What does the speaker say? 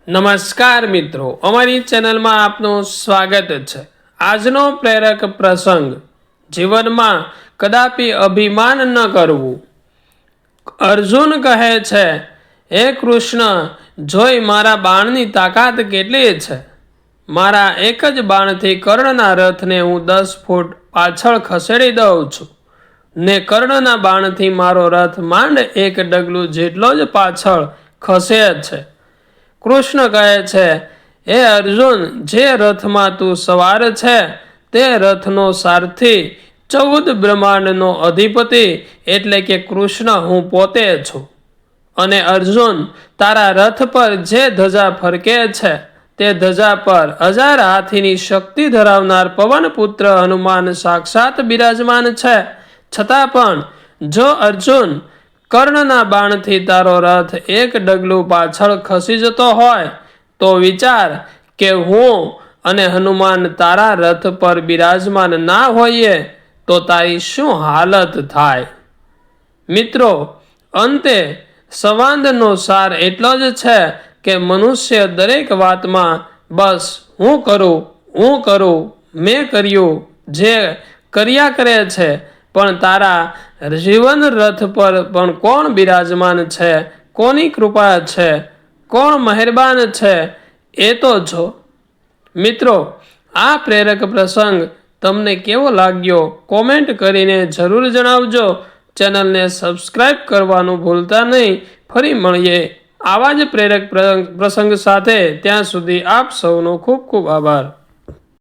નમસ્કાર મિત્રો, અમારી ચેનલમાં આપનું સ્વાગત છે। આજનો પ્રેરક પ્રસંગ, જીવનમાં કદાપી અભિમાન ન કરવું। અર્જુન કહે છે, હે કૃષ્ણ, જોઈ મારા બાણની તાકાત કેટલી છે। મારા એક જ બાણથી કર્ણના રથને હું 10 ફૂટ પાછળ ખસેડી દઉં છું ને કર્ણના બાણથી મારો રથ માંડ એક ડગલું જેટલો જ પાછળ ખસે છે। કૃષ્ણ કહે છે, હે અર્જુન, જે રથમાં તું સવાર છે તે રથનો સારથી 14 બ્રહ્માંડનો અધિપતિ એટલે કે કૃષ્ણ હું પોતે છું। અને અર્જુન, તારા રથ પર જે ધજા ફરકે છે તે ધજા પર 1000 હાથીની શક્તિ ધરાવનાર પવનપુત્ર હનુમાન સાક્ષાત બિરાજમાન છે। છતાં પણ જો અર્જુન, કર્ણના બાણથી તારો રથ એક ડગલું પાછળ ખસી જતો હોય તો વિચાર કે હું અને હનુમાન તારા રથ પર બિરાજમાન ના હોઈએ તો તારી શું હાલત થાય। મિત્રો, અંતે સંવાદનો સાર એટલો જ છે કે મનુષ્ય દરેક વાતમાં બસ હું કરું, મેં કર્યું જે કર્યા કરે છે, પણ તારા જીવન રથ પર પણ કોણ બિરાજમાન છે, કોની કૃપા છે, કોણ મહેરબાન છે એ તો જો। મિત્રો, આ પ્રેરક પ્રસંગ તમને કેવો લાગ્યો કોમેન્ટ કરીને જરૂર જણાવજો। ચેનલને સબસ્ક્રાઈબ કરવાનું ભૂલતા નહીં। ફરી મળીએ આવા જ પ્રેરક પ્રસંગ સાથે। ત્યાં સુધી આપ સૌનો ખૂબ ખૂબ આભાર।